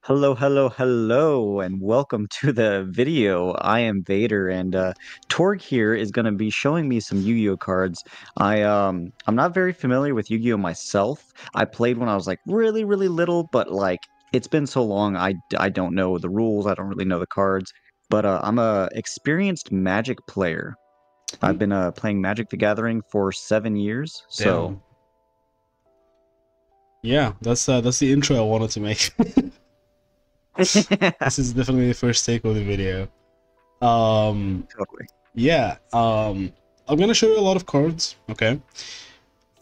Hello, hello, hello, and welcome to the video. I am Vader, and Torg here is going to be showing me some Yu-Gi-Oh cards. I'm not very familiar with Yu-Gi-Oh myself. I played when I was like really, really little, but like it's been so long, I don't know the rules. I don't really know the cards. But I'm a experienced Magic player. I've Mm, been playing Magic the Gathering for 7 years, so. Damn. Yeah, that's the intro I wanted to make. This is definitely the first take of the video. Um, Totally. yeah, I'm gonna show you a lot of cards, okay?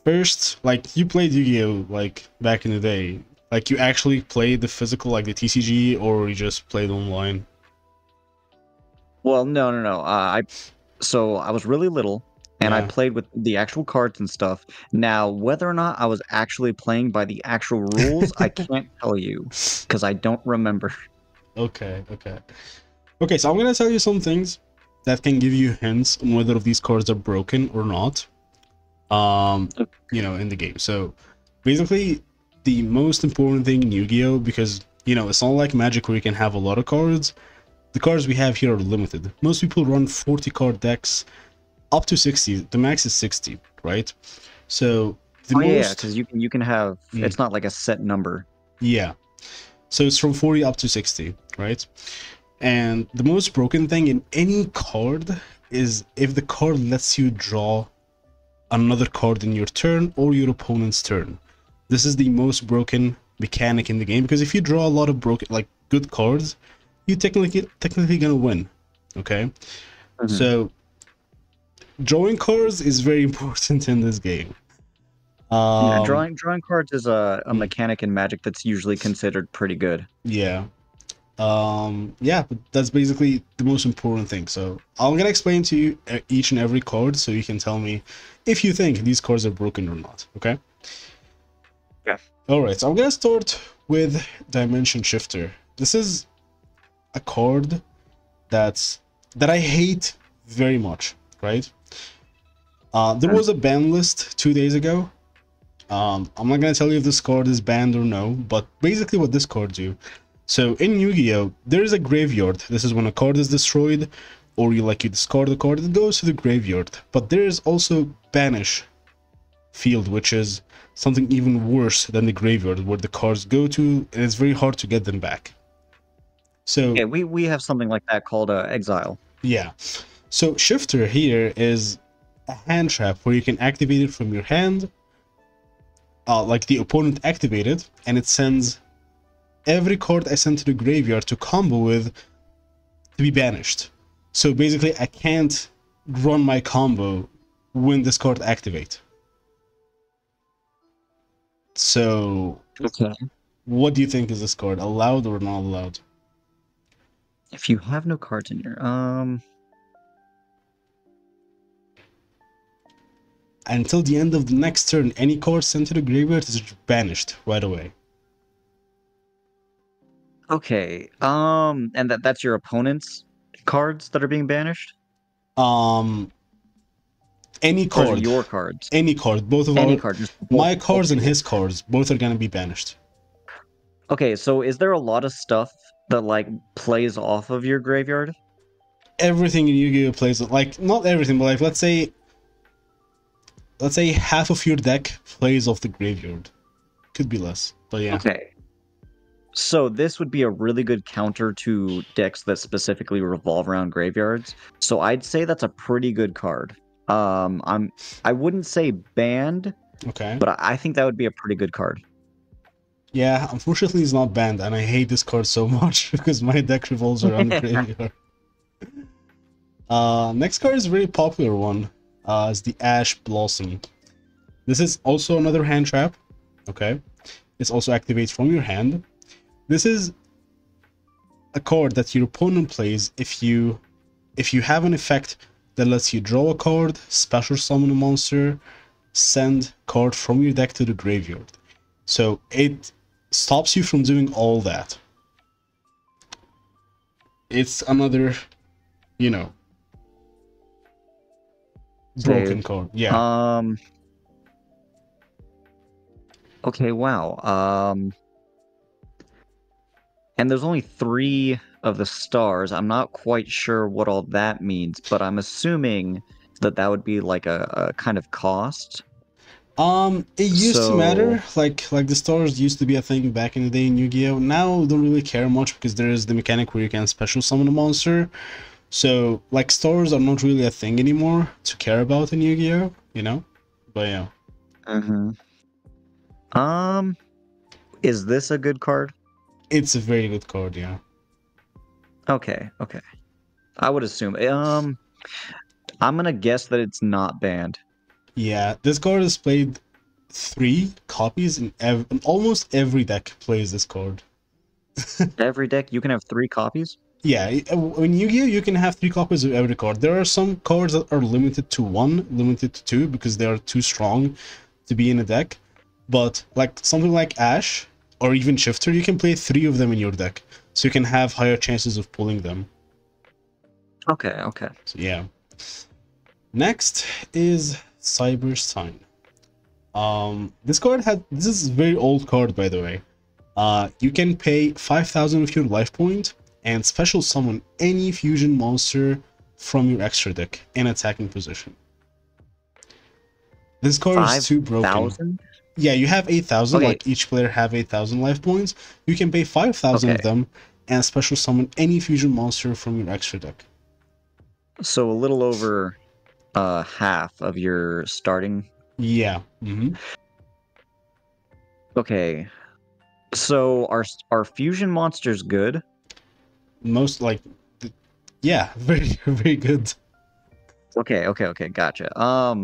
First, like, you played Yu-Gi-Oh! Like, back in the day. Like, you actually played the physical, like the TCG, or you just played online? Well, no, no, no. So I was really little and I Yeah. played with the actual cards and stuff. Now, whether or not I was actually playing by the actual rules, I can't tell you because I don't remember. Okay, okay. Okay, so I'm gonna tell you some things that can give you hints on whether these cards are broken or not. In the game. So basically, the most important thing in Yu-Gi-Oh, because it's not like Magic where you can have a lot of cards. The cards we have here are limited. Most people run 40 card decks up to 60. The max is 60, right? So the Oh yeah, most because you can have mm, it's not like a set number. yeah. So it's from 40 up to 60, right? And the most broken thing in any card is if the card lets you draw another card in your turn or your opponent's turn. This is the most broken mechanic in the game because if you draw a lot of broken, like good cards, you technically gonna win. Okay, Mhm. so drawing cards is very important in this game. Yeah, Um, drawing cards is a mm, mechanic in Magic that's usually considered pretty good. yeah. Yeah, but that's basically the most important thing. So I'm gonna explain to you each and every card so you can tell me if you think these cards are broken or not. Okay. Yeah. All right, so I'm gonna start with Dimension Shifter. This is a card that I hate very much, right? There Mm. was a ban list 2 days ago. I'm not gonna tell you if this card is banned or no, but basically what this card do. So in Yu-Gi-Oh, there is a graveyard. This is when a card is destroyed, or you discard a card, it goes to the graveyard. But there is also banish field, which is something even worse than the graveyard, where the cards go to, and it's very hard to get them back. So Yeah, we have something like that called Exile. yeah, so Shifter here is a hand trap where you can activate it from your hand, like the opponent activated, and it sends every card I send to the graveyard to combo with to be banished. So basically, I can't run my combo when this card activate. So Okay. what do you think is this card? Allowed or not allowed? If you have no cards in your Until the end of the next turn, any card sent to the graveyard is banished right away. Okay. And that's your opponent's cards that are being banished? Um, any Or is it card, your cards? any card, both of Any our, card, just my both cards and people. his cards, both are gonna be banished. Okay, so is there a lot of stuff that like plays off of your graveyard? Everything in Yu-Gi-Oh plays like not everything, but like let's say half of your deck plays off the graveyard. Could be less, but yeah. Okay. So this would be a really good counter to decks that specifically revolve around graveyards. So I'd say that's a pretty good card. I wouldn't say banned, Okay. but I think that would be a pretty good card. Yeah, unfortunately it's not banned, and I hate this card so much because my deck revolves around the graveyard. Next card is a very popular one. Is the Ash Blossom. This is also another hand trap. Okay. This also activates from your hand. This is a card that your opponent plays if you have an effect that lets you draw a card, special summon a monster, send card from your deck to the graveyard. So it stops you from doing all that. It's another, you know, broken Save. card. Yeah. Um, okay, wow. And there's only three of the stars. I'm not quite sure what all that means, but I'm assuming that that would be like a kind of cost. It used to So, matter, like the stars used to be a thing back in the day in Yu-Gi-Oh! Now I don't really care much because there is the mechanic where you can special summon a monster. So like stars are not really a thing anymore to care about in Yu-Gi-Oh! You know? But yeah. mhm. Um, is this a good card? It's a very good card, yeah. Okay, okay. I would assume. I'm gonna guess that it's not banned. Yeah, this card is played 3 copies in almost every deck plays this card. Every deck you can have 3 copies? Yeah, in Yu-Gi-Oh! You can have 3 copies of every card. There are some cards that are limited to 1, limited to 2, because they are too strong to be in a deck. But like something like Ash or even Shifter, you can play 3 of them in your deck, so you can have higher chances of pulling them. Okay, okay. So yeah. Next is Cyber Sign. This is a very old card, by the way. You can pay 5,000 of your life point and special summon any fusion monster from your extra deck in attacking position. This card is too broken. 5,000? Yeah, you have 8,000, Okay, like each player have 8,000 life points. You can pay 5,000 okay. of them and special summon any fusion monster from your extra deck. So a little over half of your starting. Yeah. Okay. So are fusion monsters good? Most like, yeah, very very good. Okay, okay, okay, gotcha. I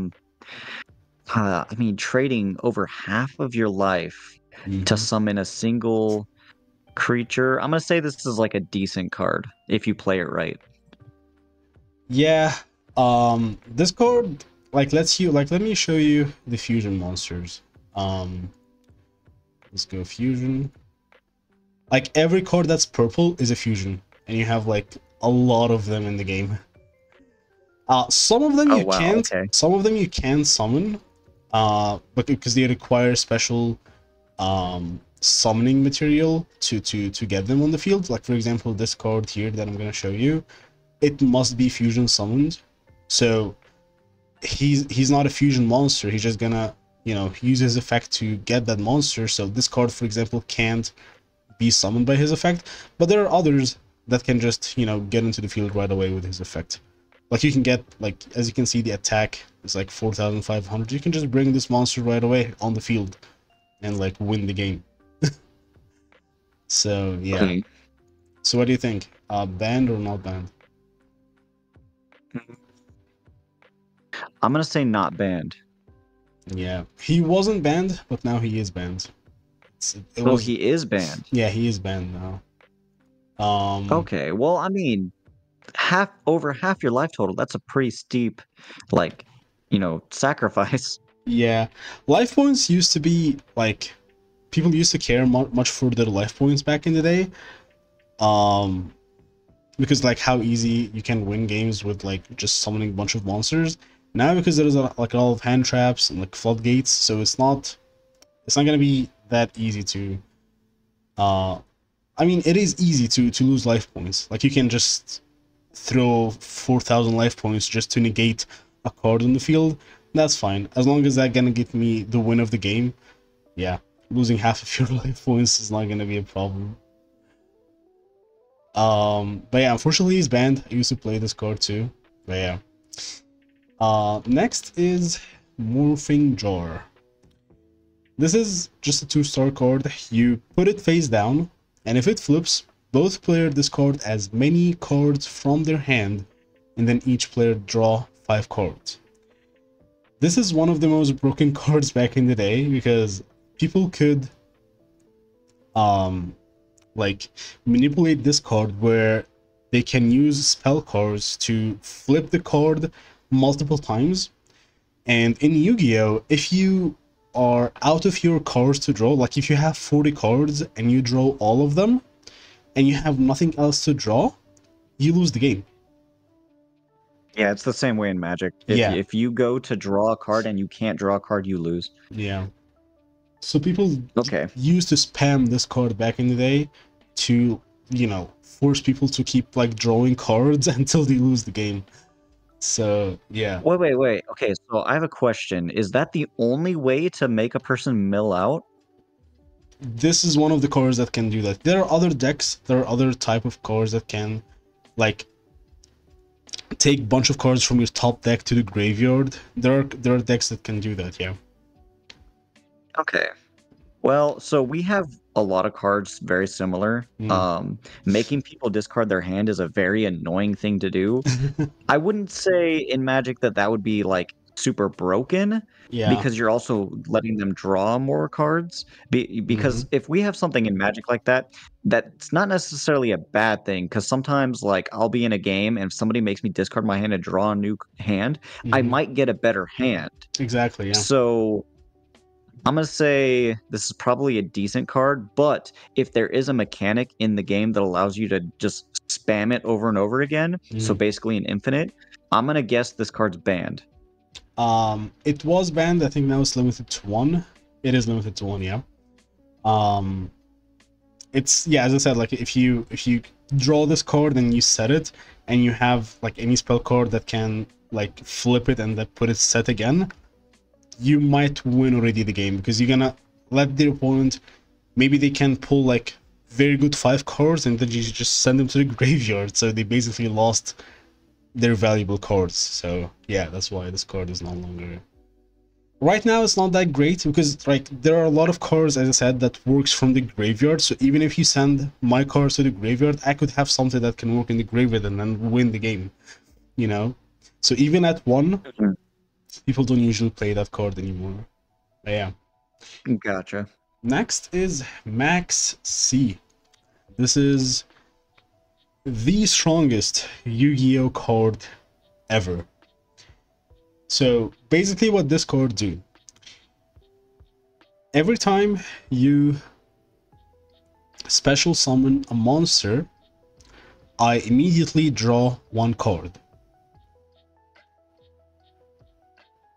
mean, trading over half of your life to Mhm. summon a single creature. I'm gonna say this is like a decent card if you play it right. Yeah, this card let me show you the fusion monsters. Um, let's go fusion. Like every card that's purple is a fusion, and you have like a lot of them in the game. Some of them Oh you wow, can't, okay. some of them you can summon, but because they require special summoning material to get them on the field. Like for example, this card here that I'm gonna show you, it must be fusion summoned. So he's not a fusion monster. He's just gonna, use his effect to get that monster. So this card, for example, can't be summoned by his effect. But there are others that can just, get into the field right away with his effect. Like you can get, like, as you can see, the attack is like 4,500. You can just bring this monster right away on the field and like win the game. So yeah. Okay. So what do you think? Banned or not banned? I'm gonna say not banned. Yeah, he wasn't banned, but now he is banned. It Oh, was, he is banned. yeah, he is banned now. Okay, well, I mean, over half your life total, that's a pretty steep, like, sacrifice. Yeah, life points used to be like people used to care much for their life points back in the day. Um, because like how easy you can win games with like just summoning a bunch of monsters. Now because there's like a lot of hand traps and like floodgates, so it's not gonna be that easy to. Uh, I mean, it is easy to lose life points. Like you can just throw 4,000 life points just to negate a card on the field. That's fine as long as that gonna get me the win of the game. Yeah, losing half of your life points is not gonna be a problem. But yeah, unfortunately he's banned. I used to play this card too. But yeah. Next is Morphing Jar. This is just a 2-star card. You put it face down, and if it flips, both players discard as many cards from their hand, and then each player draw 5 cards. This is one of the most broken cards back in the day because people could like manipulate this card where they can use spell cards to flip the card multiple times. And in Yu-Gi-Oh, if you are out of your cards to draw, like if you have 40 cards and you draw all of them and you have nothing else to draw, you lose the game. Yeah, it's the same way in Magic. If Yeah, if you go to draw a card and you can't draw a card, you lose. yeah. So people Okay. used to spam this card back in the day to force people to keep like drawing cards until they lose the game. So yeah, Wait, wait, wait. Okay, so I have a question. Is that the only way to make a person mill out? this is one of the cards that can do that. There are other decks, there are other type of cards that can like take bunch of cards from your top deck to the graveyard. There are decks that can do that, yeah. Okay. Well, so we have a lot of cards very similar. Mm. Making people discard their hand is a very annoying thing to do. I wouldn't say in Magic that that would be like super broken Yeah. because you're also letting them draw more cards. Hmm. Because if we have something in Magic like that, that's not necessarily a bad thing. Because sometimes, like, I'll be in a game and if somebody makes me discard my hand and draw a new hand, I Hmm. might get a better hand. Exactly, yeah. So I'm gonna say this is probably a decent card, but if there is a mechanic in the game that allows you to just spam it over and over again, so Mm. basically an infinite, I'm gonna guess this card's banned. It was banned. I think now it's limited to one. It is limited to one, yeah. Um, it's, yeah, as I said, like if you draw this card and you set it, and you have like any spell card that can like flip it and then put it set again, you might win already the game, because you're gonna let the opponent, maybe they can pull like very good 5 cards and then you just send them to the graveyard, so they basically lost their valuable cards. So yeah, that's why this card is no longer, right now it's not that great, because like there are a lot of cards, as I said, that works from the graveyard. So even if you send my cards to the graveyard, I could have something that can work in the graveyard and then win the game, you know. So even at one, Mhm. people don't usually play that card anymore. But yeah. Gotcha. Next is Max C. This is the strongest Yu-Gi-Oh card ever. So basically what this card do, every time you special summon a monster, I immediately draw one card.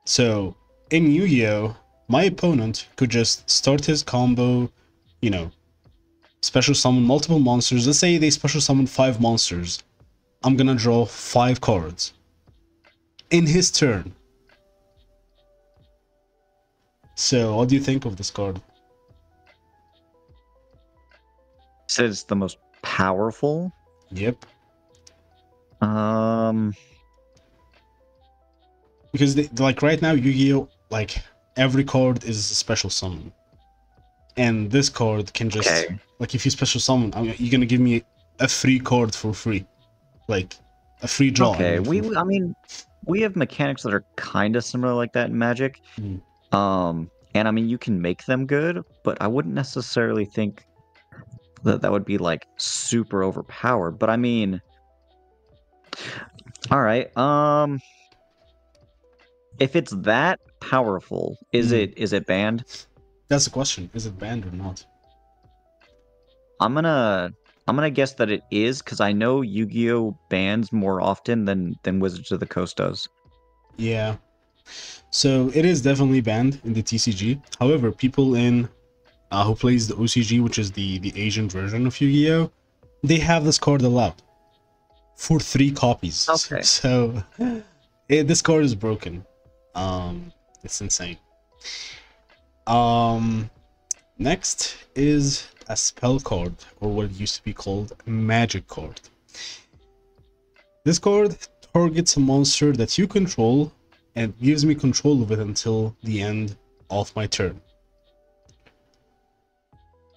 So in Yu-Gi-Oh, my opponent could just start his combo, you know, special summon multiple monsters. Let's say they special summon 5 monsters. I'm gonna draw 5 cards in his turn. So what do you think of this card? Said it's the most powerful. Yep. Um, Because like right now, Yu-Gi-Oh, like every card is a special summon, and this card can just, okay. like, if you special summon, I mean, you're gonna give me a free card for free, like a free draw. I Okay. mean, for free. I mean, we have mechanics that are kind of similar like that in Magic. Mm. And I mean, you can make them good, but I wouldn't necessarily think that that would be like super overpowered. But I mean, all right. If it's that powerful, Mm. is it banned? That's the question. Is it banned or not? I'm gonna I'm gonna guess that it is because I know Yu-Gi-Oh bans more often than Wizards of the Coast does. Yeah. So it is definitely banned in the TCG. However, people in who plays the OCG, which is the Asian version of Yu-Gi-Oh, they have this card allowed for 3 copies. Okay. So this card is broken. It's insane. Um, Next is a spell card, or what used to be called magic card. This card targets a monster that you control and gives me control of it until the end of my turn.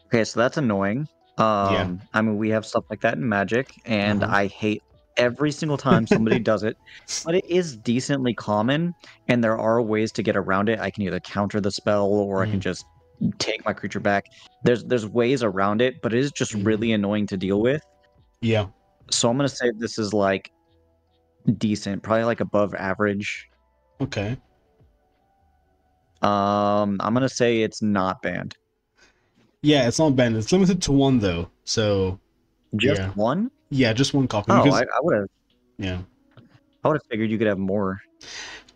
Okay, so that's annoying. Yeah. I mean, we have stuff like that in Magic, and Uh-huh. I hate every single time somebody does it. But it is decently common, and there are ways to get around it. I can either counter the spell, or I can Mm. just take my creature back. There's ways around it, but it is just Hmm. really annoying to deal with. Yeah. So I'm gonna say this is like decent, probably like above average. Okay. I'm gonna say it's not banned. Yeah, it's not banned. It's limited to 1 though. So Just yeah. one? Yeah, just 1 copy, Oh, because yeah. I would have figured you could have more.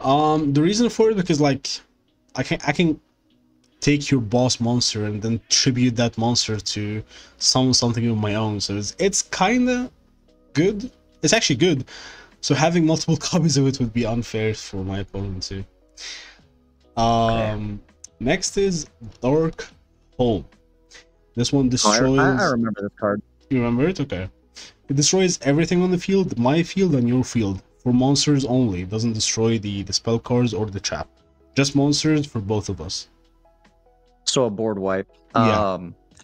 The reason for it, because like I can take your boss monster and then tribute that monster to summon something of my own. So it's kind of good. It's actually good. So having multiple copies of it would be unfair for my opponent too. Next is Dark Hole. This one destroys... I remember this card. You remember it? Okay. It destroys everything on the field, my field and your field, for monsters only. It doesn't destroy the spell cards or the trap. Just monsters for both of us. So a board wipe. Yeah.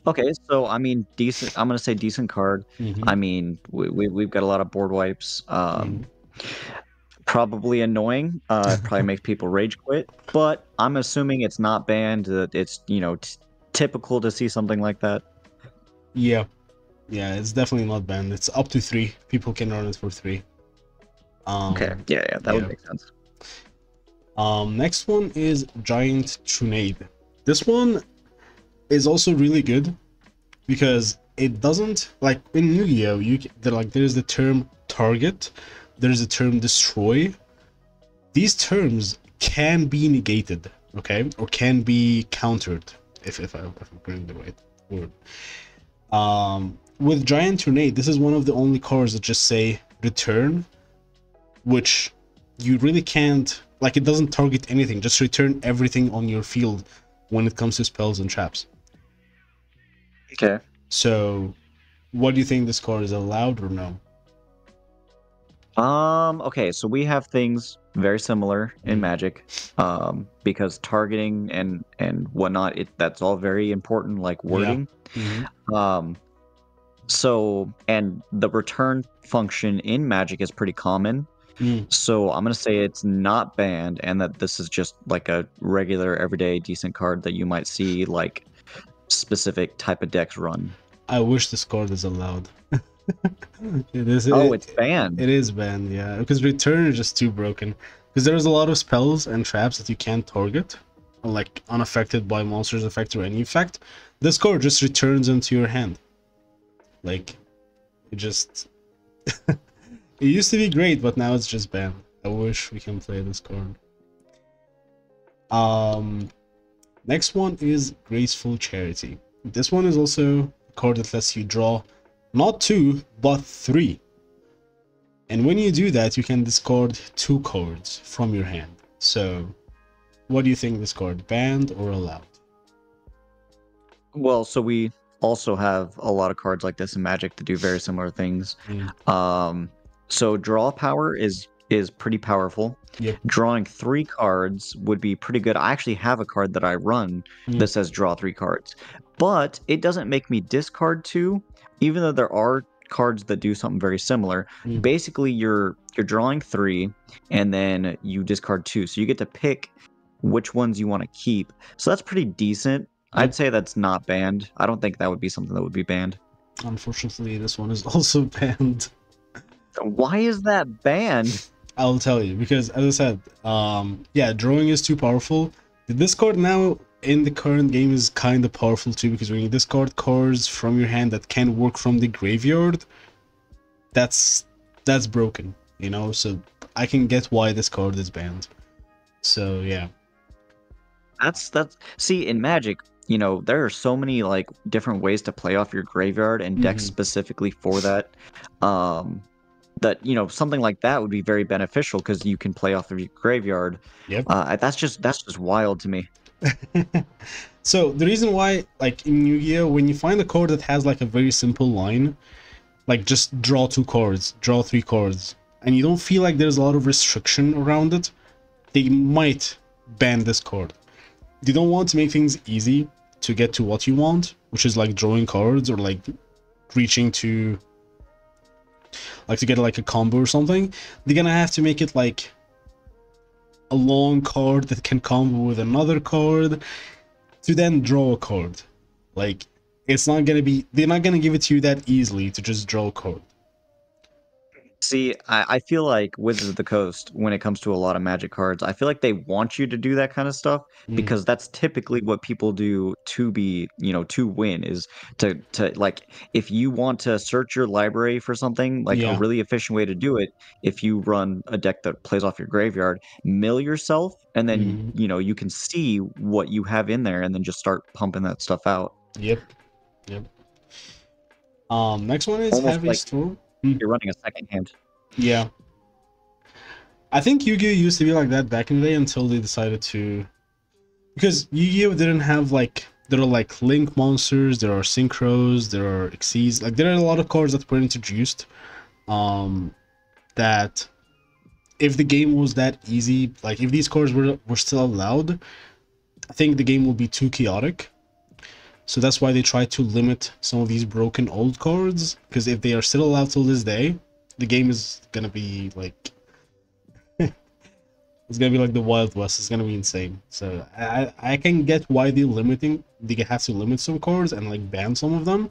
Okay, so I mean, decent. I'm gonna say decent card. I mean, we've got a lot of board wipes. Probably annoying. Probably makes people rage quit. But I'm assuming it's not banned. That it's typical to see something like that. Yeah. Yeah, it's definitely not banned. It's up to 3. People can run it for 3. Okay. Yeah, that would make sense. Next one is Giant Trunade. This one is also really good because it doesn't, like in Yu-Gi-Oh, there's the term target, there's the term destroy. These terms can be negated, okay, or can be countered if I'm putting the right word. With Giant Trunade, this is one of the only cards that just say return, which you really can't, like, it doesn't target anything, just return everything on your field when it comes to spells and traps. Okay. So, what do you think this card is allowed or no? Okay, so we have things very similar in Magic, because targeting and whatnot, that's all very important, like wording. So, and the return function in Magic is pretty common. So I'm gonna say it's not banned, and that this is just like a regular, everyday, decent card that you might see like specific type of decks run. I wish this card is allowed. It is. It's banned. It is banned, yeah, because return is just too broken. Because there's a lot of spells and traps that you can't target, like unaffected by monster's effect or any effect. This card just returns into your hand. Like, it just... It used to be great, but now it's just banned. I wish we can play this card. Next one is Graceful Charity. This one is also a card that lets you draw not 2, but 3. And when you do that, you can discard 2 cards from your hand. So, what do you think, this card banned or allowed? Well, so we also have a lot of cards like this in Magic that do very similar things. So draw power is pretty powerful. Yep. Drawing 3 cards would be pretty good. I actually have a card that I run that says draw 3 cards, but it doesn't make me discard 2, even though there are cards that do something very similar. Basically, you're drawing 3, and then you discard 2, so you get to pick which ones you want to keep. So that's pretty decent. I'd say that's not banned. I don't think that would be something that would be banned. Unfortunately, this one is also banned. Why is that banned? I'll tell you, because as I said, yeah, drawing is too powerful. The discard now in the current game is kind of powerful too, because when you discard cards from your hand that can work from the graveyard, that's broken, you know. So I can get why this card is banned. So yeah, that's see, in Magic, there are so many like different ways to play off your graveyard and decks specifically for that. That something like that would be very beneficial because you can play off of your graveyard. Yep. That's just wild to me. So the reason why, like in Yu-Gi-Oh, when you find a card that has like a very simple line, like just draw 2 cards, draw 3 cards, and you don't feel like there's a lot of restriction around it, they might ban this card. They don't want to make things easy to get to what you want, which is like drawing cards or like reaching to, like, to get like a combo or something. They're gonna have to make it like a long card that can combo with another card to then draw a card. Like, it's not gonna be, they're not gonna give it to you that easily to just draw a card. See, I feel like Wizards of the Coast, when it comes to a lot of Magic cards, I feel like they want you to do that kind of stuff Mm, because that's typically what people do to be, to win is to like if you want to search your library for something, like a yeah. really efficient way to do it, if you run a deck that plays off your graveyard, mill yourself, and then Mm, you can see what you have in there and then just start pumping that stuff out. yep. Yep. Next one is Almost Heavy like Storm. Mm, you're running a second hand. yeah. I think Yu-Gi-Oh used to be like that back in the day until they decided to, because Yu-Gi-Oh didn't have like, there are like Link monsters, there are Synchros, there are Xyz, like there are a lot of cards that were introduced. Um, that if the game was that easy, like if these cards were still allowed, I think the game would be too chaotic. So that's why they try to limit some of these broken old cards, because if they are still allowed till this day, the game is gonna be like it's gonna be like the Wild West. It's gonna be insane. So I can get why they have to limit some cards and like ban some of them,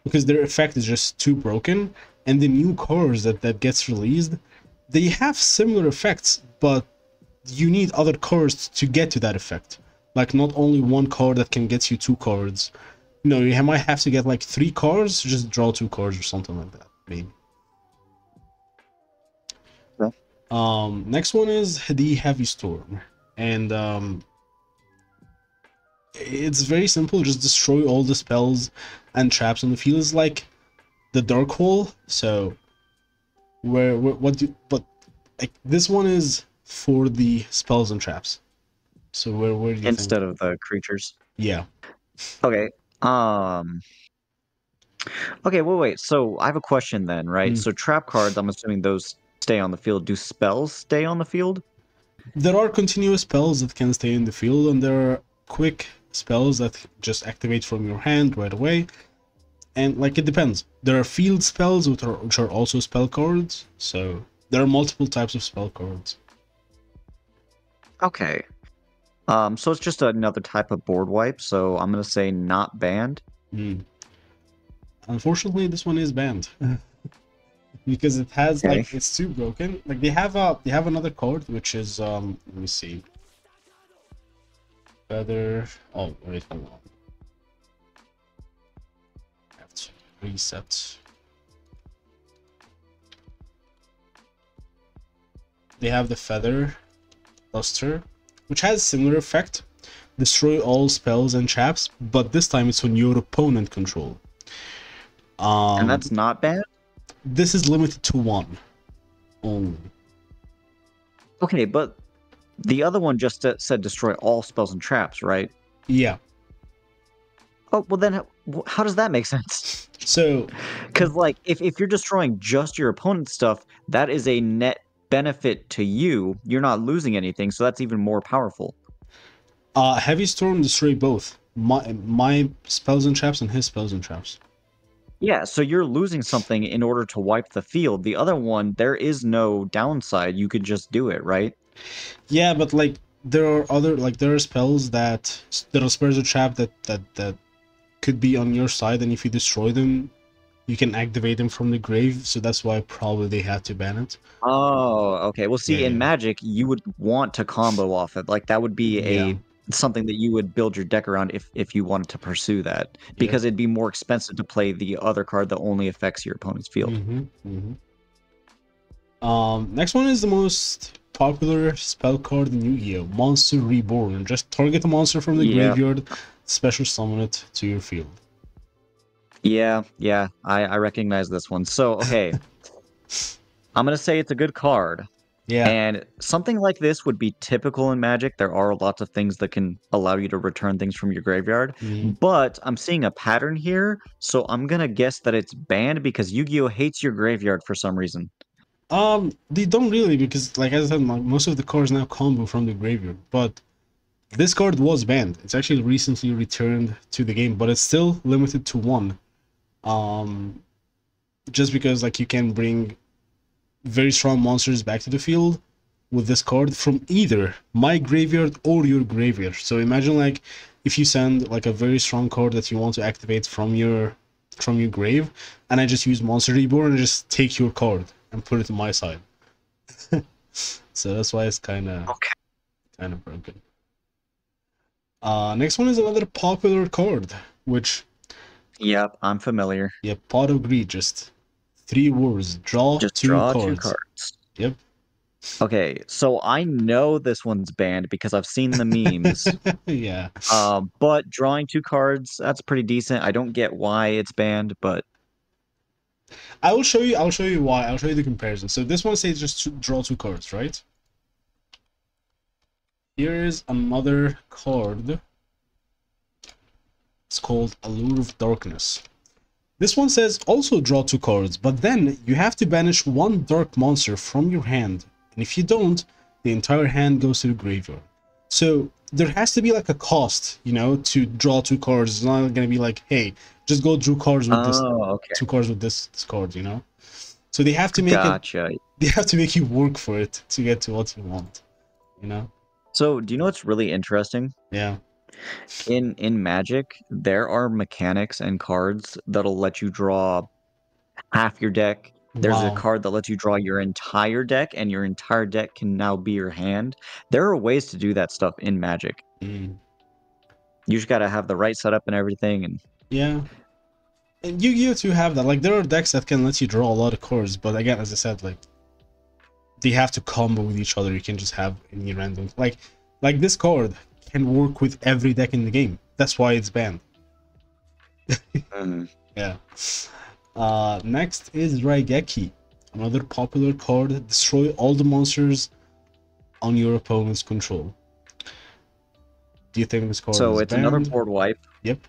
because their effect is just too broken. And the new cards that gets released, they have similar effects, but you need other cards to get to that effect. Like not only one card that can get you two cards. No, you might have to get like three cards to just draw two cards or something like that, maybe. Yeah. Next one is the Heavy Storm, and it's very simple. Just destroy all the spells and traps on the field. It's like the Dark Hole. So but like this one is for the spells and traps. So where do you think? Instead of the creatures. Yeah. Okay. Um, okay, wait. So I have a question then, right? Mm. So trap cards, I'm assuming those stay on the field. Do spells stay on the field? There are continuous spells that can stay in the field, and there are quick spells that just activate from your hand right away. And like it depends. There are field spells which are also spell cards. So there are multiple types of spell cards. Okay. So it's just another type of board wipe, so I'm gonna say not banned. Mm. Unfortunately, this one is banned because it has Okay. like it's too broken. Like they have another card which is let me see. Feather. Oh wait, hold on. I have to reset. They have the Feather Luster, which has similar effect. Destroy all spells and traps, but this time it's on your opponent control. And Um, that's not banned? this is limited to one only. Okay, but the other one just said destroy all spells and traps, right? Yeah. Oh, well then how does that make sense? So, Because like if you're destroying just your opponent's stuff, that is a net benefit to you. You're not losing anything, so that's even more powerful. Heavy Storm destroy both my spells and traps and his spells and traps. Yeah, so you're losing something in order to wipe the field. The other one, there is no downside. You could just do it, right? Yeah, but like there are other like there are spells that are spells or trap that could be on your side, and if you destroy them, you can activate them from the grave. So that's why probably they had to ban it. Oh, okay. Well, Yeah, see, in yeah, Magic, you would want to combo off it. Like that would be yeah. a something that you would build your deck around if you wanted to pursue that, Yep. because it'd be more expensive to play the other card that only affects your opponent's field. Mm-hmm. Mm-hmm. Next one is the most popular spell card in Yu-Gi-Oh! Monster Reborn. Just target a monster from the Yeah, graveyard, special summon it to your field. yeah. I recognize this one. So, okay, I'm gonna say it's a good card. Yeah. And something like this would be typical in Magic. There are lots of things that can allow you to return things from your graveyard. Mhm. But I'm seeing a pattern here, so I'm gonna guess that it's banned because Yu-Gi-Oh hates your graveyard for some reason. They don't really, because like I said, most of the cards now combo from the graveyard. But this card was banned. It's actually recently returned to the game, but it's still limited to one. Um, just because like you can bring very strong monsters back to the field with this card from either my graveyard or your graveyard. So imagine like if you send like a very strong card that you want to activate from your grave, and I just use Monster Reborn and just take your card and put it to my side. So that's why it's kind of broken. Next one is another popular card, which, Yep, I'm familiar. yeah, Pot of Greed, just 3 words, draw Just 2 draw two cards. cards. Yep. Okay, so I know this one's banned because I've seen the memes. Yeah. But drawing two cards, that's pretty decent. I don't get why it's banned, but I'll show you why. I'll show you the comparison. So this one says just to draw 2 cards, right? Here is another card. It's called Allure of Darkness. This one says also draw 2 cards, but then you have to banish 1 dark monster from your hand. And if you don't, the entire hand goes to the graveyard. So there has to be like a cost, you know, to draw 2 cards. It's not gonna be like, hey, just go draw cards with this, okay. 2 cards with this card, you know. So they have to make Gotcha. they have to make you work for it to get to what you want, you know. So, do you know what's really interesting? Yeah. In Magic, there are mechanics and cards that'll let you draw half your deck. There's a Wow. card that lets you draw your entire deck, and your entire deck can now be your hand. There are ways to do that stuff in Magic. Mm. You just gotta have the right setup and everything, and Yeah. And Yu-Gi-Oh! Too have that. Like, there are decks that can let you draw a lot of cards, but again, as I said, like, they have to combo with each other. You can just have any random... Like this card can work with every deck in the game. That's why it's banned. Yeah. Next is Raigeki. Another popular card. Destroy all the monsters on your opponent's control. Do you think this card so is it's banned? another board wipe. Yep.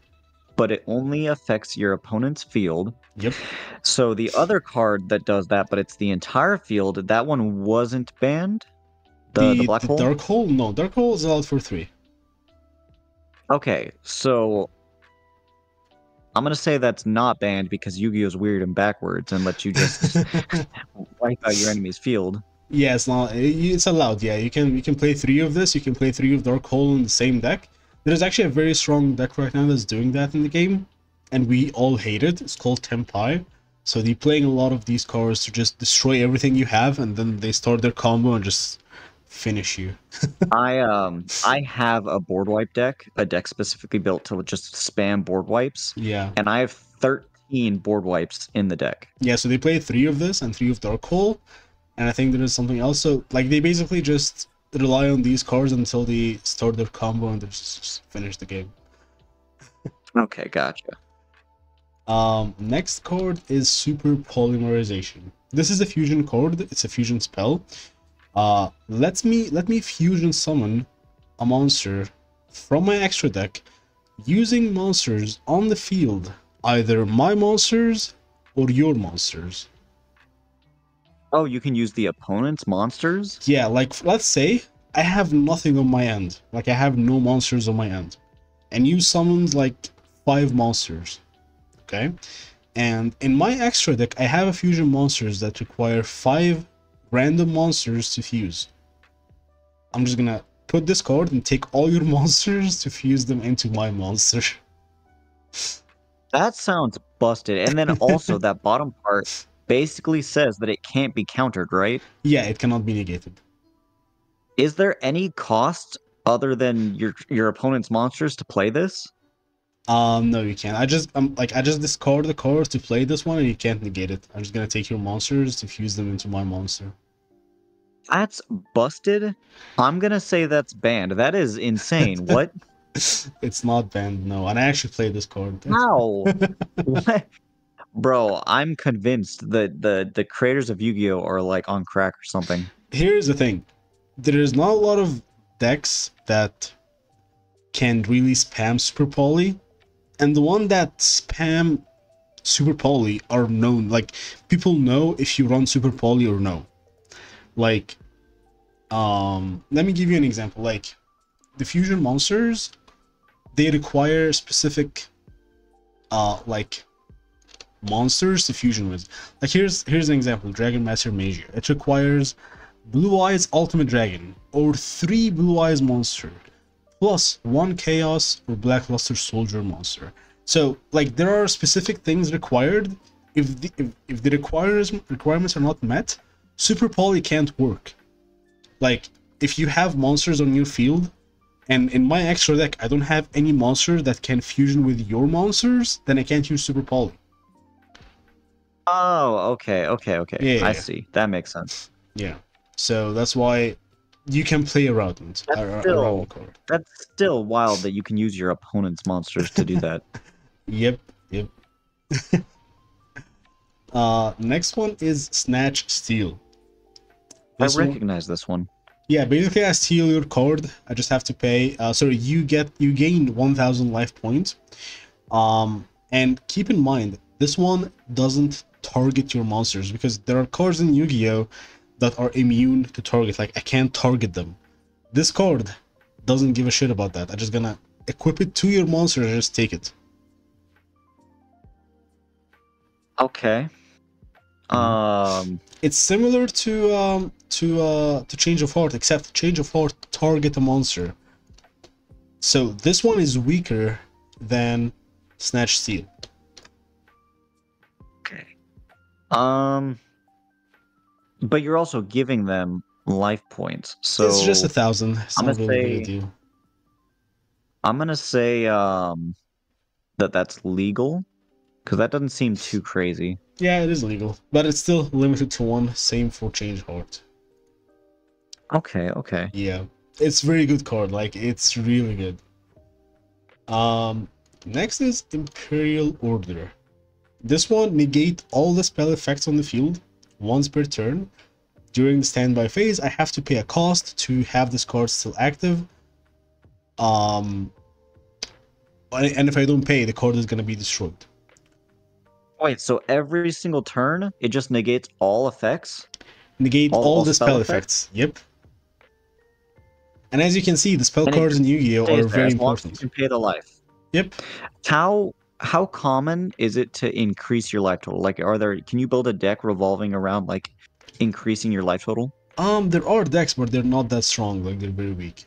But it only affects your opponent's field. Yep. So the other card that does that, but it's the entire field, that one wasn't banned? The black hole? Dark hole? No, Dark hole is allowed for 3. Okay, so I'm gonna say that's not banned because Yu-Gi-Oh's weird and backwards and lets you just wipe out your enemy's field. Yeah, it's not. It's allowed. Yeah, you can play 3 of this. You can play 3 of Dark Hole in the same deck. There's actually a very strong deck right now that's doing that in the game, and we all hate it. It's called Tempai. So they're playing a lot of these cards to just destroy everything you have, and then they start their combo and just finish you. I have a board wipe deck, a deck specifically built to just spam board wipes. Yeah. And I have 13 board wipes in the deck. Yeah, so they play 3 of this and 3 of Dark Hole, and I think there is something else. So like they basically just rely on these cards until they start their combo and they just finish the game. Okay, gotcha. Next card is Super Polymerization. This is a fusion card. It's a fusion spell. Let me fusion summon a monster from my extra deck using monsters on the field, either my monsters or your monsters. Oh, you can use the opponent's monsters? Yeah, like let's say I have nothing on my end, like I have no monsters on my end, and you summoned like 5 monsters, okay? And in my extra deck, I have a fusion monsters that require 5 random monsters to fuse. I'm just gonna put this card and take all your monsters to fuse them into my monster. That sounds busted. And then also that bottom part basically says that it can't be countered, right? Yeah, it cannot be negated. Is there any cost other than your opponent's monsters to play this? No, you can't. I just discard the card to play this one, and you can't negate it. I'm just gonna take your monsters to fuse them into my monster. That's busted. I'm gonna say that's banned. That is insane. What? It's not banned, no. And I actually played this card. How? What? Bro, I'm convinced that the creators of Yu-Gi-Oh are like on crack or something. Here's the thing. There is not a lot of decks that can really spam Super Poly, and the one that spam Super Poly are known. Like, people know if you run Super Poly or no. Like, let me give you an example. Like, the fusion monsters, they require specific like monsters to fusion with. Like, here's an example. Dragon Master Magia. It requires Blue Eyes Ultimate Dragon or 3 Blue Eyes monster plus 1 Chaos or Blackluster Soldier monster. So like there are specific things required, if the requirements are not met, Super Poly can't work. Like, if you have monsters on your field, and in my extra deck I don't have any monster that can fusion with your monsters, then I can't use Super Poly. Oh, okay, okay, okay. I Yeah, see. That makes sense. yeah. So that's why you can play around That's around the still card. that's still wild that you can use your opponent's monsters to do that. Yep, yep. Next one is Snatch Steal. I This one, recognize this one. yeah, basically I steal your card. I just have to pay. Sorry, you gain 1,000 life points. And keep in mind, this one doesn't target your monsters because there are cards in Yu-Gi-Oh that are immune to target. Like, I can't target them. This card doesn't give a shit about that. I'm just gonna equip it to your monster and just take it. Okay. It's similar to Change of Heart, except Change of Heart target a monster. So this one is weaker than Snatch Steal. Okay. But you're also giving them life points. So It's just 1,000. It's I'm not gonna really a big say deal. that's legal because that doesn't seem too crazy. Yeah, it is legal, but it's still limited to one. Same for Change Heart. Okay, okay. Yeah, it's very good card. Like, it's really good. Next is Imperial Order. This one negate all the spell effects on the field once per turn. During the standby phase, I have to pay a cost to have this card still active. And if I don't pay, the card is gonna be destroyed. Wait, so every single turn it just negates all effects? Negate all All the spell spell effects? effects. Yep. And as you can see, the spell And it cards in just Yu-Gi-Oh stays are there very as long as you important. can pay the life. Yep. How common is it to increase your life total? Like, can you build a deck revolving around like increasing your life total? There are decks, but they're not that strong. Like, they're very weak.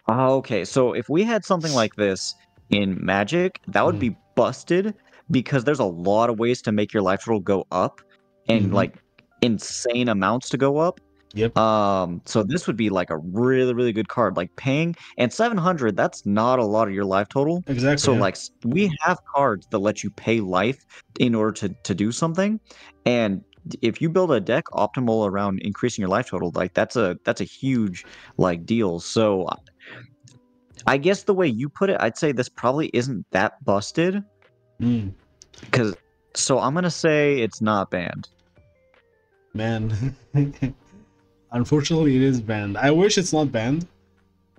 Okay, so if we had something like this in Magic, that would Mm. be busted because there's a lot of ways to make your life total go up and Mm-hmm. like insane amounts to go up. Yep. So this would be like a really, really good card. Like paying and 700, that's not a lot of your life total. Exactly. So Yeah. like we have cards that let you pay life in order to do something. And if you build a deck optimal around increasing your life total, like that's a huge like deal. So I guess the way you put it, I'd say this probably isn't that busted Mm. because so I'm gonna say it's not banned. Man. Unfortunately, it is banned. I wish it's not banned,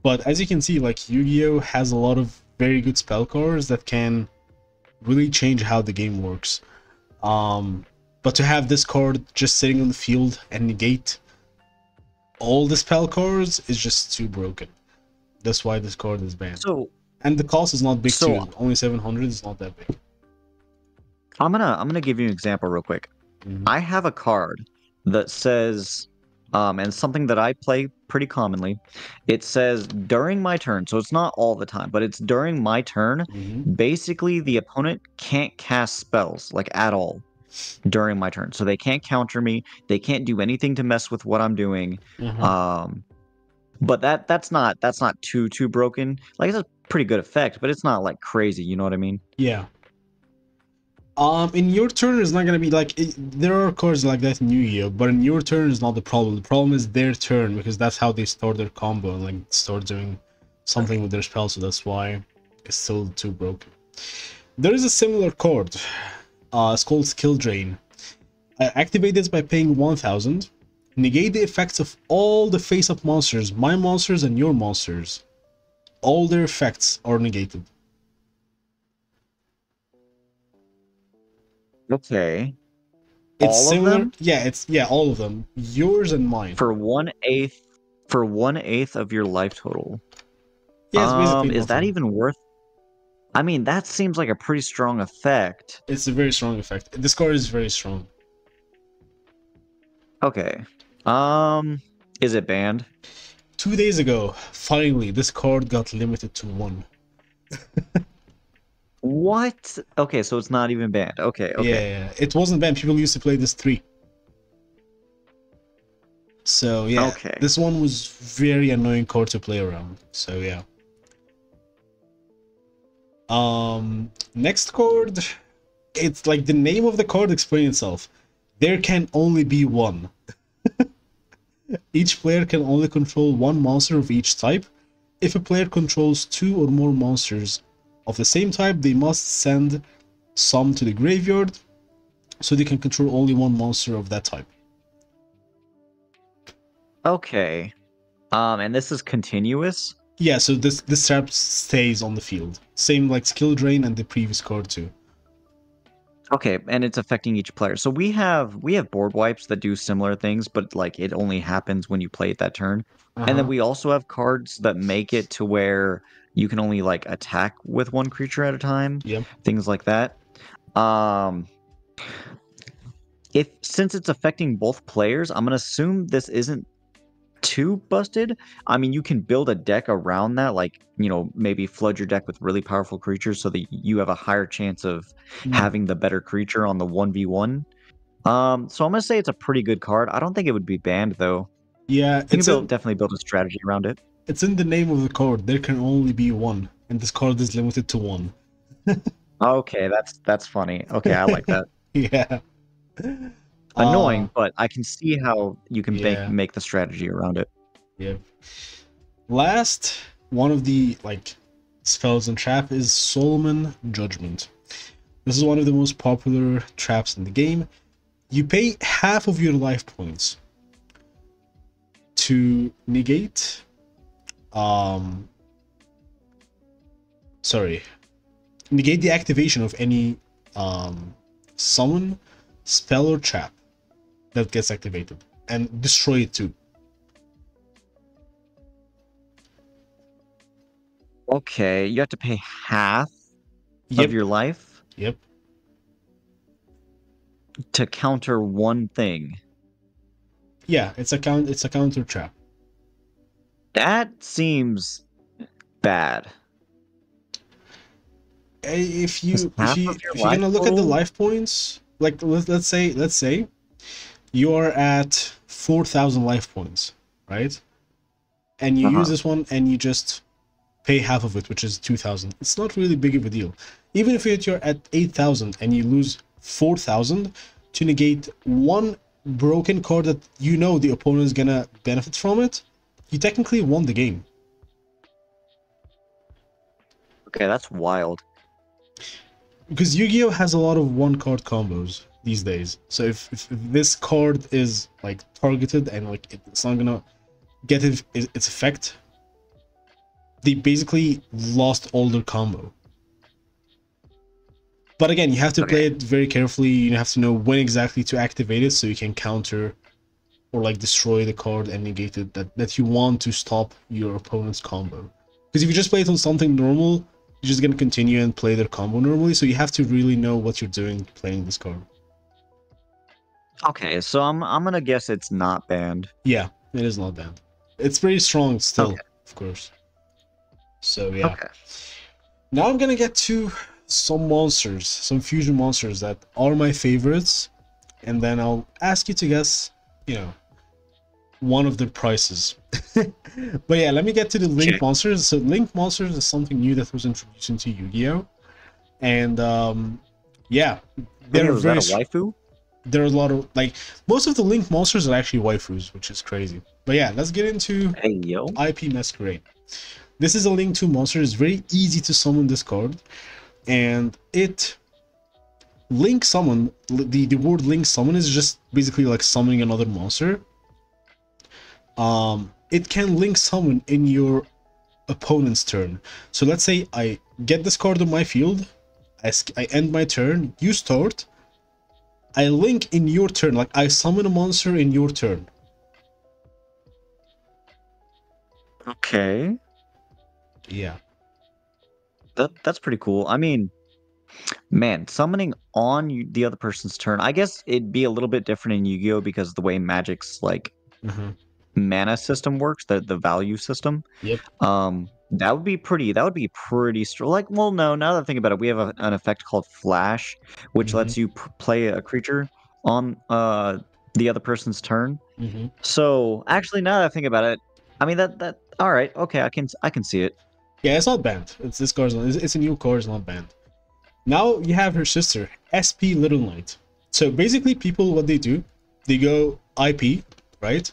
but as you can see, like, Yu-Gi-Oh has a lot of very good spell cards that can really change how the game works. But to have this card just sitting on the field and negate all the spell cards is just too broken. That's why this card is banned. So And the cost is not big so too. Only 700 is not that big. I'm gonna give you an example real quick. Mhm. I have a card that says, and something that I play pretty commonly. It says during my turn, so it's not all the time, but it's during my turn. Mhm. Basically, the opponent can't cast spells like at all during my turn, so they can't counter me. They can't do anything to mess with what I'm doing. Uh-huh. Um, but that's not too broken. Like it's a pretty good effect, but it's not like crazy. You know what I mean? Yeah. In your turn is not gonna be like there are cards like that in Yu-Gi-Oh, but in your turn is not the problem. The problem is their turn because that's how they start their combo and like start doing something with their spell. So that's why it's still too broken. There is a similar card. It's called Skill Drain. Activate this by paying 1,000. Negate the effects of all the face-up monsters, my monsters and your monsters. All their effects are negated. Okay. It's All of similar. them Yeah, all of them. Yours and mine. for 1/8 for 1/8 of your life total. Yeah, it's basically Is that nothing. even worth? I mean, that seems like a pretty strong effect. It's a very strong effect. This card is very strong. Okay. Is it banned? 2 days ago, finally, this card got limited to one. What? Okay, so it's not even banned. Okay, okay. Yeah, it wasn't banned. People used to play this 3. So yeah, Okay. this one was very annoying card to play around. So yeah. Next card, it's like the name of the card explains itself. There can only be one. Each player can only control one monster of each type. If a player controls 2 or more monsters of the same type, they must send some to the graveyard so they can control only one monster of that type. Okay. And this is continuous? Yeah, so this trap stays on the field. Same like skill drain and the previous card too. Okay, and it's affecting each player. So we have board wipes that do similar things, but like it only happens when you play it that turn. And then Uh-huh. we also have cards that make it to where you can only like attack with one creature at a time, Yep. things like that. Um if since it's affecting both players, I'm gonna assume this isn't too busted. I mean, you can build a deck around that, like, maybe flood your deck with really powerful creatures so that you have a higher chance of Mm. having the better creature on the 1v1. So I'm gonna say it's a pretty good card. I don't think it would be banned though. Yeah, You can definitely build a strategy around it. it's in the name of the card. There can only be one, and this card is limited to one. Okay, that's funny. Okay, I like that. Yeah. Uh, Annoying, but I can see how you can make yeah. make the strategy around it. Yeah. Last one of the like spells and trap is Solomon Judgment. This is one of the most popular traps in the game. You pay half of your life points to negate um sorry, negate the activation of any summon, spell, or trap that gets activated and destroy it too. Okay, you have to pay half of Yep. your life Yep. to counter one thing. Yeah, it's a counter trap. That seems bad. If Is you if half you of your if you're life gonna look at the total? life points, like let's say you are at 4,000 life points, right? And you use Uh-huh. this one and you just pay half of it, which is 2,000. It's not really big of a deal. Even if you're at 8,000 and you lose 4,000 to negate one broken card that you know the opponent is gonna benefit from it, you technically won the game. Okay, that's wild. Because Yu-Gi-Oh has a lot of one card combos these days. So if this card is like targeted and like it's not gonna get its effect, they basically lost all their combo. But again, you have to Okay. play it very carefully. You have to know when exactly to activate it so you can counter or like destroy the card and negate it that you want to stop your opponent's combo. Because if you just play it on something normal, you're just gonna continue and play their combo normally. So you have to really know what you're doing playing this card. Okay, so I'm gonna guess it's not banned. Yeah, it is not bad. It's pretty strong Okay. still, of course. So yeah. Okay. Now I'm gonna get to some monsters, some fusion monsters that are my favorites, and then I'll ask you to guess, you know, one of the prices. But yeah, let me get to the Link Okay. monsters. So Link monsters is something new that was introduced into Yu-Gi-Oh! And yeah, they're Wait, was that very a waifu? there are a lot of like most of the Link monsters are actually waifus, which is crazy. But yeah, let's get into Hey, yo. IP Masquerade. This is a Link 2 monster. It's very easy to summon this card, and it Link summon the word Link summon is just basically like summoning another monster. It can Link summon in your opponent's turn. So let's say I get this card on my field, I end my turn, you start, I Link in your turn, like I summon a monster in your turn. Okay. Yeah. That's pretty cool. I mean, man, summoning on the other person's turn. I guess it'd be a little bit different in Yu-Gi-Oh because of the way Magic's like Mhm. mana system works, the value system. Yep. Um, That would be pretty. That would be pretty strong. Like, well, no. Now that I think about it, we have an effect called Flash, which Hmm. lets you play a creature on the other person's turn. Hmm. So actually, now that I think about it, I mean that all right. Okay, I can see it. Yeah, it's not banned. It's this card's not, it's a new card, it's not banned. Now you have her sister, SP Little Knight. So basically, people, what they do, they go IP, right?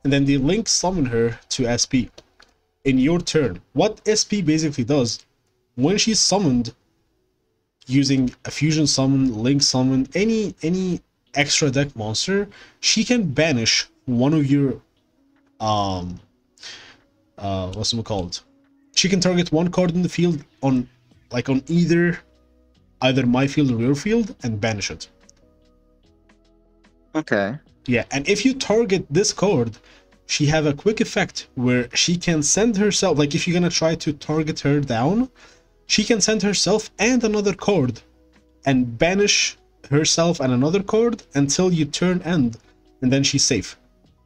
And then they link summon her to SP in your turn. What SP basically does, when she's summoned using a fusion summon, link summon, any extra deck monster, she can banish one of your what's it called? She can target one card in the field on either my field or your field and banish it. Okay. Yeah, and if you target this card, she have a quick effect where she can send herself, like if you're gonna try to target her down, she can send herself and another card and banish herself and another card until you turn end, and then she's safe.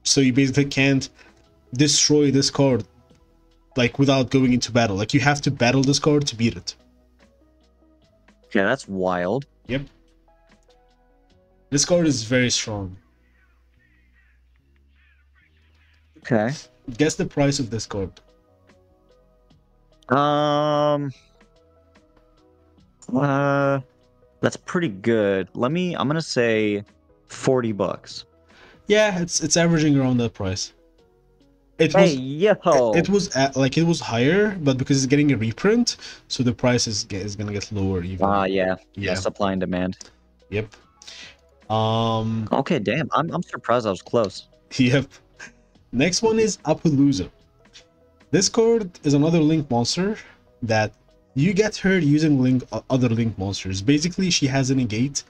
So you basically can't destroy this card like without going into battle. Like you have to battle this card to beat it. Yeah, that's wild. Yep. This card is very strong. Okay. Guess the price of this card. Um. That's pretty good. I'm gonna say $40. Yeah, it's averaging around that price. It Hey, was yo. it was like it was higher, but because it's getting a reprint, so the price is gonna get lower even. Yeah. Yeah. Supply and demand. Yep. Um. Okay, damn. I'm surprised I was close. Yep. Next one is Appaloosa. This card is another link monster that you get her using other link monsters. Basically, she has a negate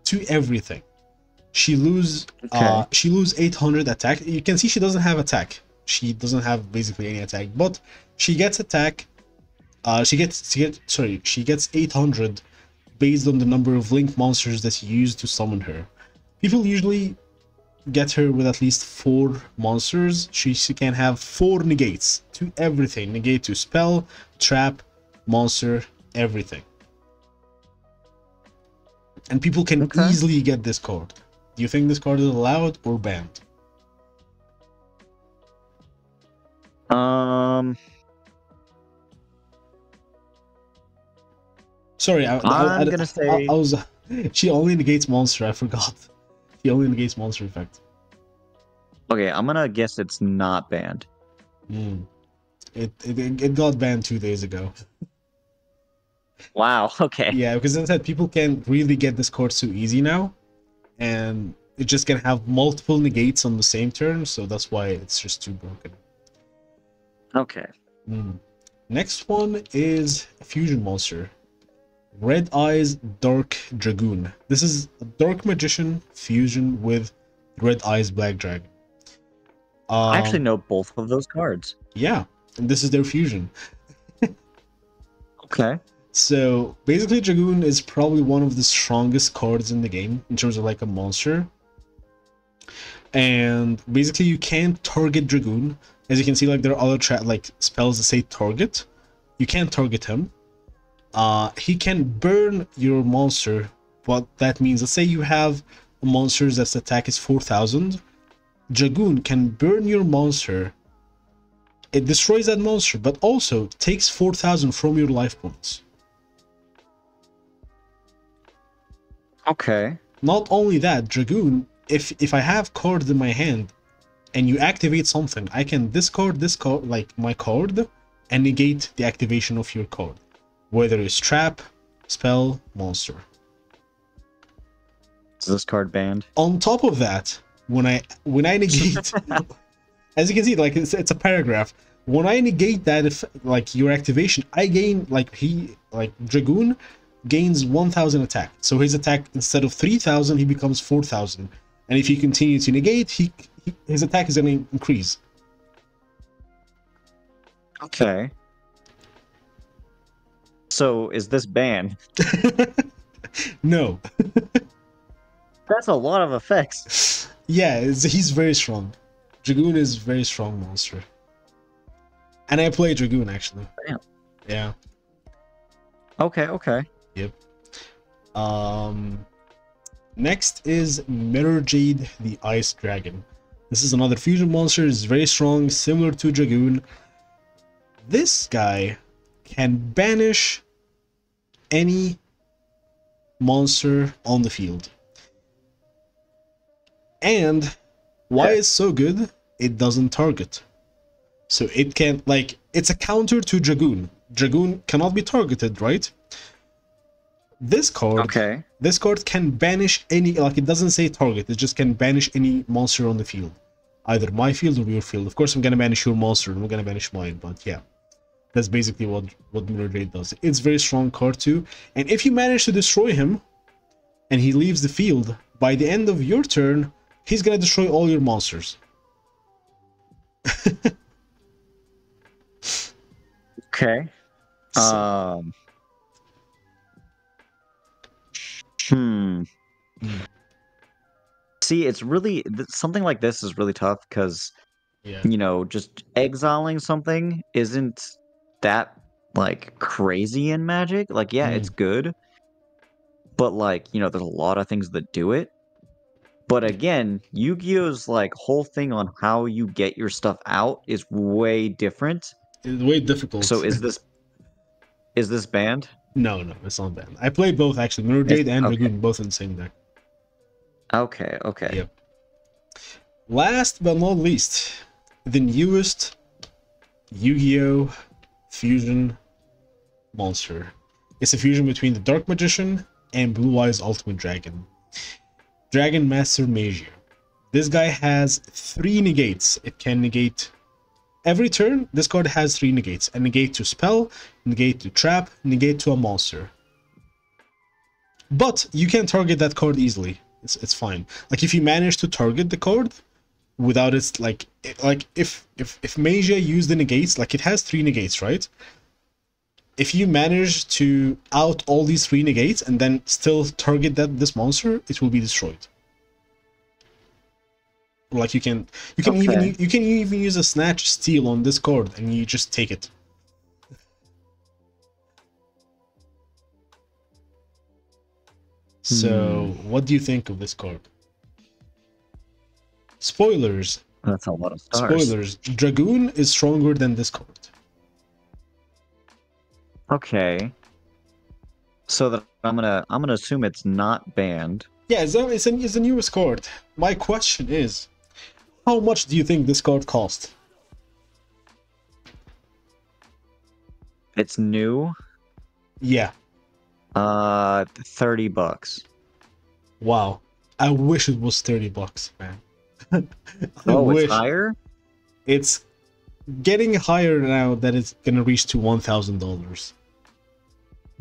to everything. She lose Okay. 800 attack. You can see she doesn't have attack. She doesn't have basically any attack, but she gets attack. She gets 800 based on the number of link monsters that you use to summon her. People usually get her with at least 4 monsters. She can have 4 negates to everything. Negate to spell, trap, monster, everything. And people can easily get this card. Do you think this card is allowed or banned? Sorry, I'm gonna say I was. She only negates monster. I forgot. She only negates monster effect. okay. I'm gonna guess it's not banned. It got banned 2 days ago. Wow. Okay. Yeah, because as I said, people can't really get this card so easy now, and it just can have multiple negates on the same turn, so that's why it's just too broken. Okay. Next one is a fusion monster. Red Eyes Dark Dragoon. This is a Dark Magician fusion with Red Eyes Black Dragon. I actually know both of those cards. Yeah, and this is their fusion. Okay. So basically, Dragoon is probably one of the strongest cards in the game in terms of like a monster. And basically, you can't target Dragoon. As you can see, like there are other like spells that say target. You can't target him. He can burn your monster. What that means, let's say you have a monster that's attack is 4000. Dragoon can burn your monster. It destroys that monster, but also takes 4000 from your life points. Okay. Not only that, Dragoon, if I have cards in my hand and you activate something, I can discard this card, like my card, and negate the activation of your card. Whether it's trap, spell, monster. Is this card banned? On top of that, when I negate, as you can see, like it's a paragraph. When I negate that, if like your activation, I gain Dragoon gains 1000 attack. So his attack instead of 3000, he becomes 4000. And if you continue to negate, his attack is going to increase. Okay. So is this banned? No. That's a lot of effects. Yeah, he's very strong. Dragoon is a very strong monster. And I play Dragoon actually. Damn. Yeah. Okay, okay. Yep. Um. Next is Mirror Jade, the Ice Dragon. This is another fusion monster. It's very strong, similar to Dragoon. This guy can banish any monster on the field. And why it's so good, it doesn't target. So it can, like, it's a counter to Dragoon. Dragoon cannot be targeted, right? This card, this card can banish any, like, it doesn't say target, it just can banish any monster on the field. Either my field or your field. Of course, I'm gonna banish your monster and I'm gonna banish mine, but yeah. That's basically what Mirror Jade does. It's a very strong card too. And if you manage to destroy him, and he leaves the field, by the end of your turn, he's gonna destroy all your monsters. Okay. So, See, it's really something like this is really tough because yeah. you know, just exiling something isn't that like crazy in Magic. Like, yeah, it's good, but like, you know, there's a lot of things that do it. But again, Yu-Gi-Oh's like whole thing on how you get your stuff out is way different. It's way difficult. So is this banned? No, it's not banned. I played both actually, Mirror Jade and Dragoon, both in the same deck. Okay, okay. Yep. Last but not least, the newest Yu-Gi-Oh! Fusion monster. It's a fusion between the Dark Magician and Blue Eyes Ultimate Dragon. Dragon Master Magia. This guy has 3 negates. It can negate every turn. This card has 3 negates. A negate to spell, negate to trap, negate to a monster. But you can target that card easily. It's fine. Like if you manage to target the card without its like if Magia used the negates, like it has 3 negates, right? If you manage to out all these 3 negates and then still target this monster, it will be destroyed. Like you can even use a snatch steal on this card and you just take it. So, what do you think of this card? Spoilers. That's a lot of stars. Spoilers. Dragoon is stronger than this card. Okay. So that I'm gonna assume it's not banned. Yeah, it's the newest card. My question is, how much do you think this card cost? It's new. Yeah. $30. Wow. I wish it was $30, man. Oh, it's higher? It's getting higher now that it's gonna reach to $1,000.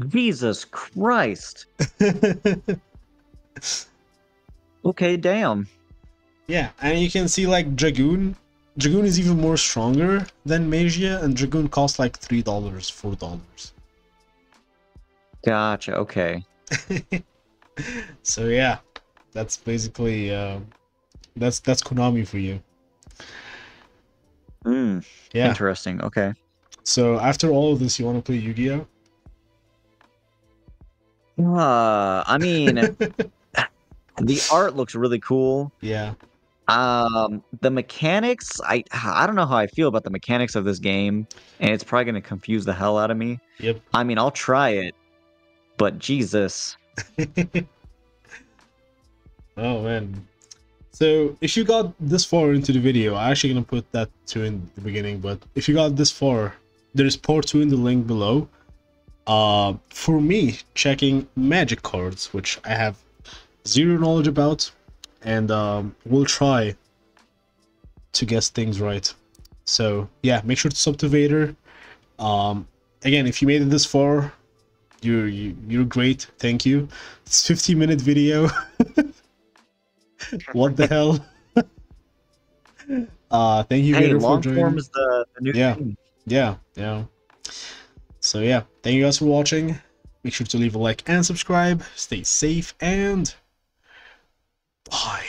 Jesus Christ. Okay, damn. Yeah, and you can see like Dragoon. Dragoon is even more stronger than Magia, and Dragoon costs like $3, $4. Gotcha, okay. So yeah, that's basically that's Konami for you. Yeah. Interesting, okay. So after all of this, you want to play Yu-Gi-Oh? I mean, the art looks really cool. Yeah. The mechanics, I don't know how I feel about the mechanics of this game, and it's probably gonna confuse the hell out of me. Yep. I mean, I'll try it, but Jesus. Oh man. So if you got this far into the video, I'm actually gonna put that 2 in the beginning, but if you got this far, there's part 2 in the link below. For me, checking magic cards, which I have zero knowledge about, and we'll try to guess things right. So yeah, make sure to sub to Vader. Again, if you made it this far, you're great. Thank you. It's 50-minute video. What the hell? Thank you, Vader, for joining. Long form is the new thing. Yeah. So yeah, thank you guys for watching. Make sure to leave a like and subscribe. Stay safe and bye.